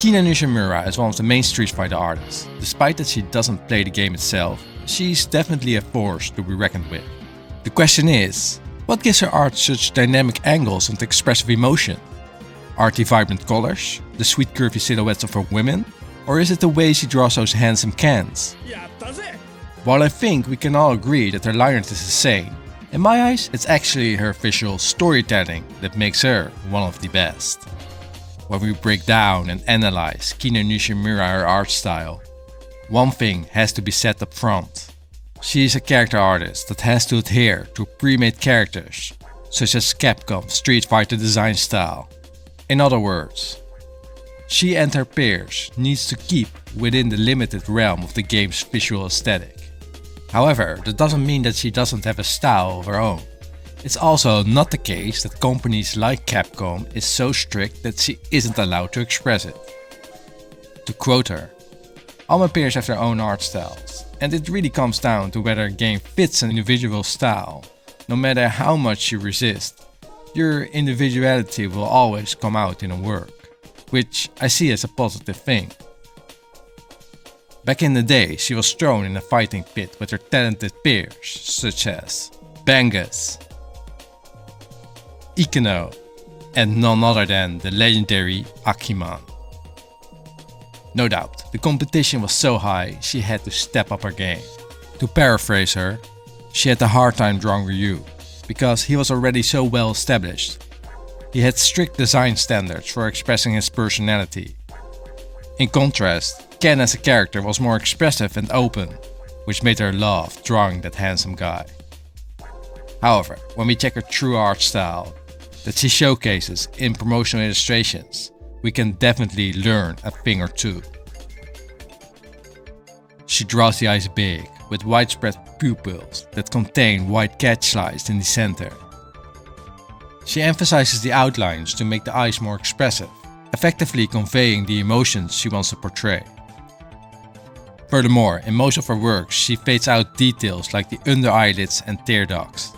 Kinu Nishimura is one of the main Street Fighter artists. Despite that she doesn't play the game itself, she's definitely a force to be reckoned with. The question is, what gives her art such dynamic angles and expressive emotion? Are the vibrant colors, the sweet curvy silhouettes of her women, or is it the way she draws those handsome cans? While I think we can all agree that her line art is insane, in my eyes it's actually her visual storytelling that makes her one of the best. When we break down and analyze Kinu Nishimura, her art style, one thing has to be said up front. She is a character artist that has to adhere to pre-made characters, such as Capcom Street Fighter design style. In other words, she and her peers needs to keep within the limited realm of the game's visual aesthetic. However, that doesn't mean that she doesn't have a style of her own. It's also not the case that companies like Capcom is so strict that she isn't allowed to express it. To quote her, "All my peers have their own art styles, and it really comes down to whether a game fits an individual style. No matter how much you resist, your individuality will always come out in a work, which I see as a positive thing." Back in the day, she was thrown in a fighting pit with her talented peers, such as Bangus, Kinu, and none other than the legendary Akiman. No doubt, the competition was so high, she had to step up her game. To paraphrase her, she had a hard time drawing Ryu, because he was already so well established. He had strict design standards for expressing his personality. In contrast, Ken as a character was more expressive and open, which made her love drawing that handsome guy. However, when we check her true art style, that she showcases in promotional illustrations, we can definitely learn a thing or two. She draws the eyes big, with widespread pupils that contain white catch lines in the center. She emphasizes the outlines to make the eyes more expressive, effectively conveying the emotions she wants to portray. Furthermore, in most of her works, she fades out details like the under eyelids and tear ducts.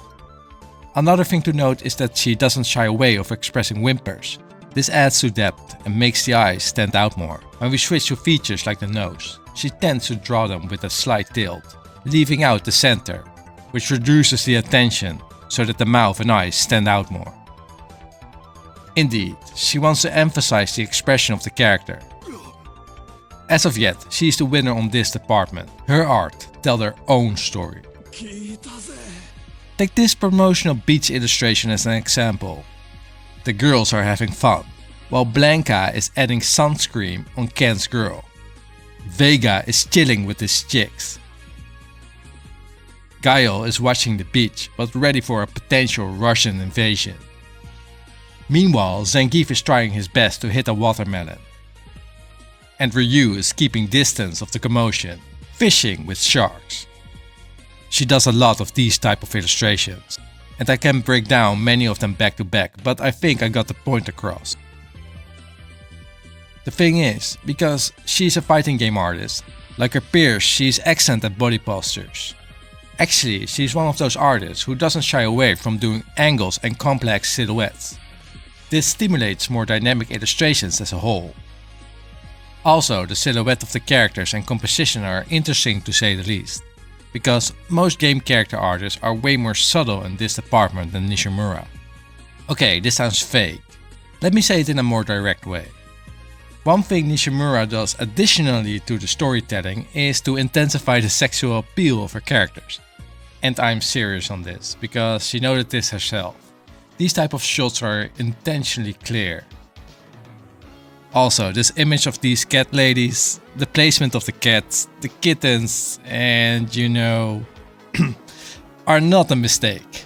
Another thing to note is that she doesn't shy away of expressing whimpers. This adds to depth and makes the eyes stand out more. When we switch to features like the nose, she tends to draw them with a slight tilt, leaving out the center, which reduces the attention so that the mouth and eyes stand out more. Indeed, she wants to emphasize the expression of the character. As of yet, she is the winner on this department. Her art tells her own story. Take this promotional beach illustration as an example. The girls are having fun, while Blanca is adding sunscreen on Ken's girl. Vega is chilling with his chicks. Gael is watching the beach, but ready for a potential Russian invasion. Meanwhile, Zangief is trying his best to hit a watermelon. And Ryu is keeping distance of the commotion, fishing with sharks. She does a lot of these type of illustrations, and I can break down many of them back to back, but I think I got the point across. The thing is, because she's a fighting game artist, like her peers, she's excellent at body postures. Actually, she's one of those artists who doesn't shy away from doing angles and complex silhouettes. This stimulates more dynamic illustrations as a whole. Also, the silhouette of the characters and composition are interesting to say the least, because most game character artists are way more subtle in this department than Nishimura. Okay, this sounds fake. Let me say it in a more direct way. One thing Nishimura does additionally to the storytelling is to intensify the sexual appeal of her characters. And I'm serious on this, because she noted this herself. These type of shots are intentionally clear. Also, this image of these cat ladies, the placement of the cats, the kittens, and you know, are not a mistake.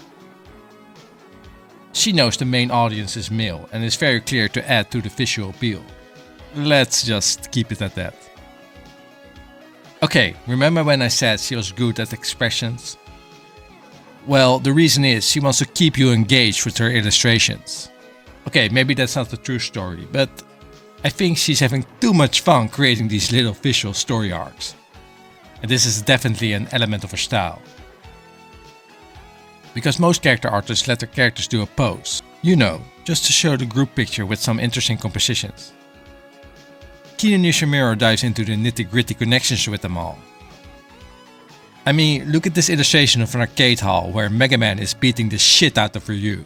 She knows the main audience is male and is very clear to add to the visual appeal. Let's just keep it at that. Okay, remember when I said she was good at expressions? Well, the reason is she wants to keep you engaged with her illustrations. Okay, maybe that's not the true story, but I think she's having too much fun creating these little visual story arcs. And this is definitely an element of her style. Because most character artists let their characters do a pose, you know, just to show the group picture with some interesting compositions. Kinu Nishimura dives into the nitty-gritty connections with them all. I mean, look at this illustration of an arcade hall where Mega Man is beating the shit out of Ryu.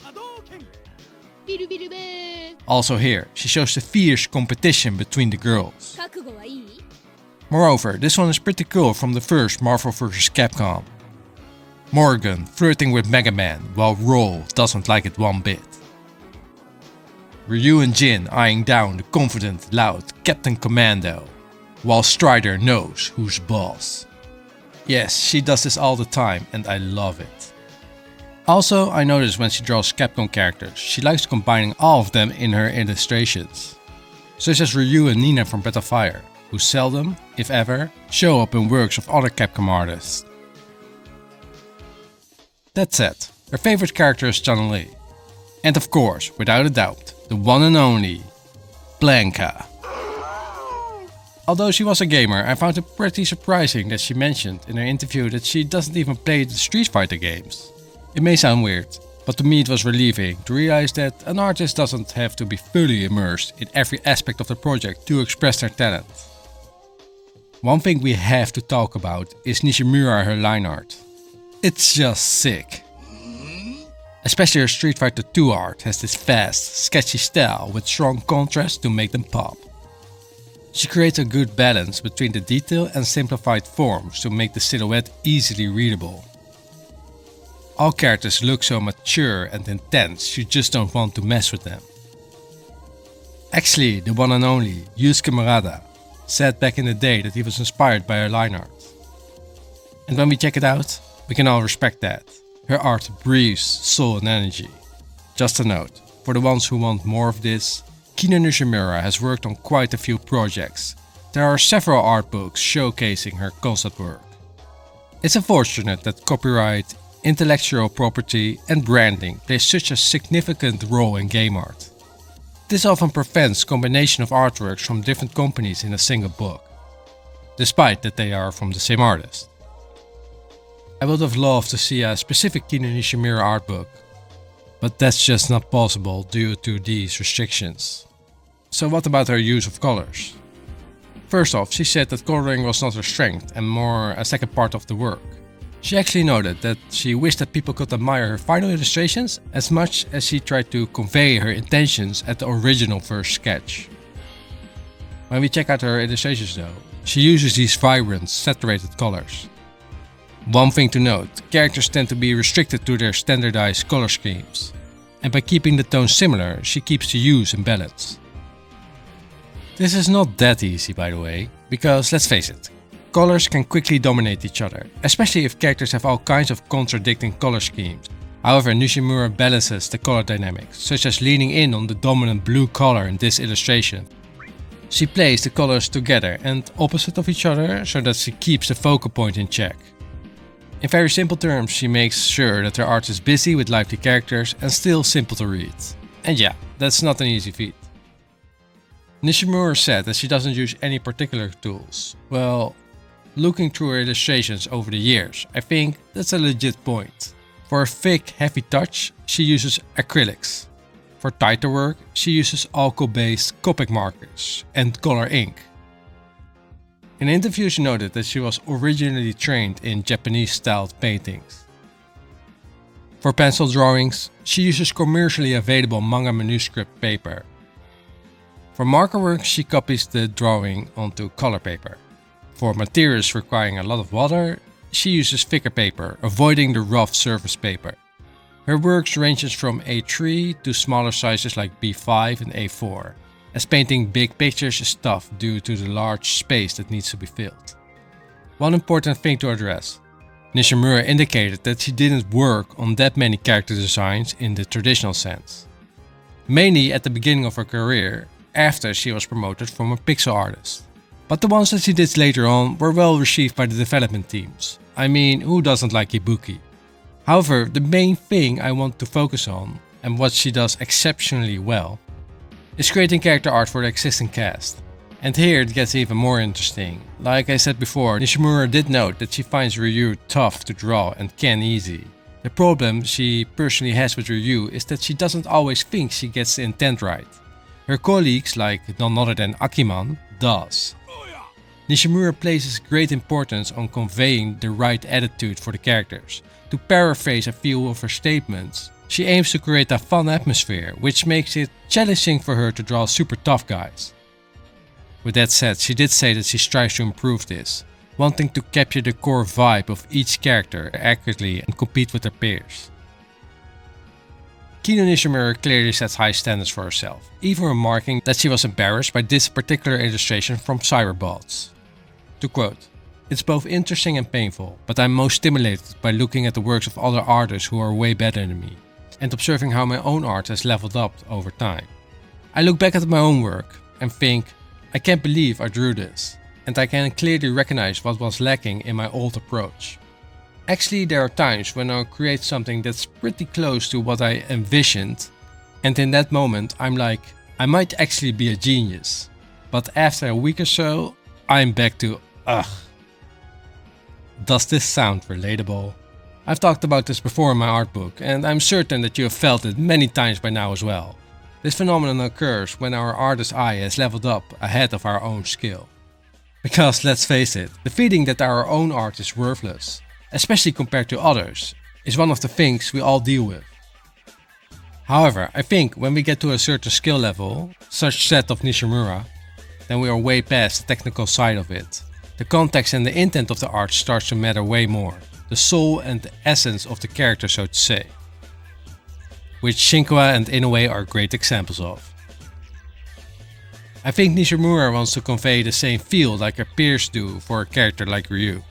Also here, she shows the fierce competition between the girls. Moreover, this one is pretty cool from the first Marvel vs. Capcom. Morgan flirting with Mega Man while Roll doesn't like it one bit. Ryu and Jin eyeing down the confident, loud Captain Commando, while Strider knows who's boss. Yes, she does this all the time and I love it. Also, I notice when she draws Capcom characters, she likes combining all of them in her illustrations. Such as Ryu and Nina from Breath of Fire, who seldom, if ever, show up in works of other Capcom artists. That said, her favorite character is Chun-Li. And of course, without a doubt, the one and only Blanka. Although she was a gamer, I found it pretty surprising that she mentioned in her interview that she doesn't even play the Street Fighter games. It may sound weird, but to me it was relieving to realize that an artist doesn't have to be fully immersed in every aspect of the project to express their talent. One thing we have to talk about is Nishimura, her line art. It's just sick. Especially her Street Fighter 2 art has this fast, sketchy style with strong contrast to make them pop. She creates a good balance between the detail and simplified forms to make the silhouette easily readable. All characters look so mature and intense, you just don't want to mess with them. Actually, the one and only Yusuke Murata said back in the day that he was inspired by her line art. And when we check it out, we can all respect that. Her art breathes soul and energy. Just a note, for the ones who want more of this, Kinu Nishimura has worked on quite a few projects. There are several art books showcasing her concept work. It's unfortunate that copyright, intellectual property and branding play such a significant role in game art. This often prevents combination of artworks from different companies in a single book, despite that they are from the same artist. I would have loved to see a specific Kinu Nishimura art book, but that's just not possible due to these restrictions. So what about her use of colors? First off, she said that coloring was not her strength and more a second part of the work. She actually noted that she wished that people could admire her final illustrations as much as she tried to convey her intentions at the original first sketch. When we check out her illustrations though, she uses these vibrant, saturated colors. One thing to note, characters tend to be restricted to their standardized color schemes, and by keeping the tones similar, she keeps the hues in balance. This is not that easy by the way, because let's face it, colors can quickly dominate each other, especially if characters have all kinds of contradicting color schemes. However, Nishimura balances the color dynamics, such as leaning in on the dominant blue color in this illustration. She plays the colors together and opposite of each other so that she keeps the focal point in check. In very simple terms, she makes sure that her art is busy with lively characters and still simple to read. And yeah, that's not an easy feat. Nishimura said that she doesn't use any particular tools. Well, looking through her illustrations over the years, I think that's a legit point. For a thick, heavy touch, she uses acrylics. For tighter work, she uses alcohol-based Copic markers and color ink. In an interview she noted that she was originally trained in Japanese-styled paintings. For pencil drawings, she uses commercially available manga manuscript paper. For marker work, she copies the drawing onto color paper. For materials requiring a lot of water, she uses thicker paper, avoiding the rough surface paper. Her works ranges from A3 to smaller sizes like B5 and A4. As painting big pictures is tough due to the large space that needs to be filled. One important thing to address. Nishimura indicated that she didn't work on that many character designs in the traditional sense. Mainly at the beginning of her career, after she was promoted from a pixel artist. But the ones that she did later on were well received by the development teams. I mean, who doesn't like Ibuki? However, the main thing I want to focus on, and what she does exceptionally well, is creating character art for the existing cast. And here it gets even more interesting. Like I said before, Nishimura did note that she finds Ryu tough to draw and Ken easy. The problem she personally has with Ryu is that she doesn't always think she gets the intent right. Her colleagues, like none other than Akiman, does. Nishimura places great importance on conveying the right attitude for the characters. To paraphrase a few of her statements, she aims to create a fun atmosphere, which makes it challenging for her to draw super tough guys. With that said, she did say that she strives to improve this, wanting to capture the core vibe of each character accurately and compete with her peers. Kinu Nishimura clearly sets high standards for herself, even remarking that she was embarrassed by this particular illustration from Cyberbots. To quote, "It's both interesting and painful, but I'm most stimulated by looking at the works of other artists who are way better than me, and observing how my own art has leveled up over time. I look back at my own work and think, I can't believe I drew this, and I can clearly recognize what was lacking in my old approach. Actually, there are times when I'll create something that's pretty close to what I envisioned, and in that moment I'm like, I might actually be a genius. But after a week or so, I'm back to ugh." Does this sound relatable? I've talked about this before in my art book, and I'm certain that you have felt it many times by now as well. This phenomenon occurs when our artist's eye has leveled up ahead of our own skill. Because let's face it, the feeling that our own art is worthless, especially compared to others, is one of the things we all deal with. However, I think when we get to a certain skill level, such that of Nishimura, then we are way past the technical side of it. The context and the intent of the art starts to matter way more, the soul and the essence of the character, so to say. Which Shinkwa and Inoue are great examples of. I think Nishimura wants to convey the same feel like her peers do for a character like Ryu.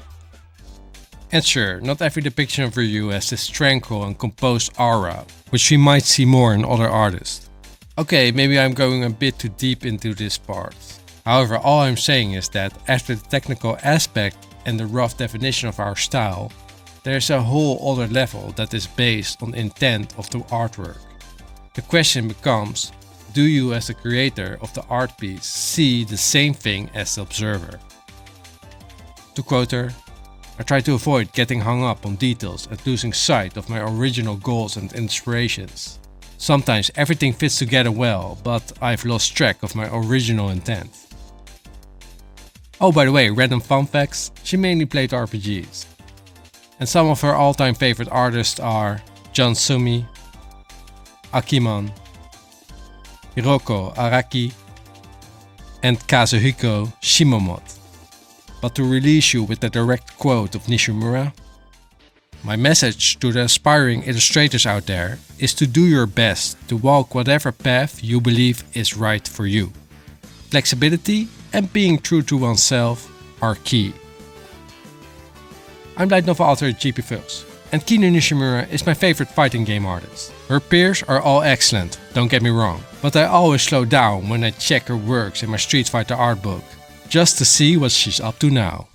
And sure, not every depiction of Ryu has this tranquil and composed aura, which we might see more in other artists. Okay, maybe I'm going a bit too deep into this part. However, all I'm saying is that after the technical aspect and the rough definition of our style, there's a whole other level that is based on the intent of the artwork. The question becomes, do you as the creator of the art piece see the same thing as the observer? To quote her, "I try to avoid getting hung up on details and losing sight of my original goals and inspirations. Sometimes everything fits together well, but I've lost track of my original intent." Oh, by the way, random fun facts, she mainly played RPGs. And some of her all-time favorite artists are John Sumi, Akiman, Hiroko Araki, and Kazuhiko Shimomoto. But to release you with the direct quote of Nishimura, my message to the aspiring illustrators out there is to do your best to walk whatever path you believe is right for you. Flexibility and being true to oneself are key. I'm light novel author GP Phils, and Kinu Nishimura is my favorite fighting game artist. Her peers are all excellent, don't get me wrong, but I always slow down when I check her works in my Street Fighter art book, just to see what she's up to now.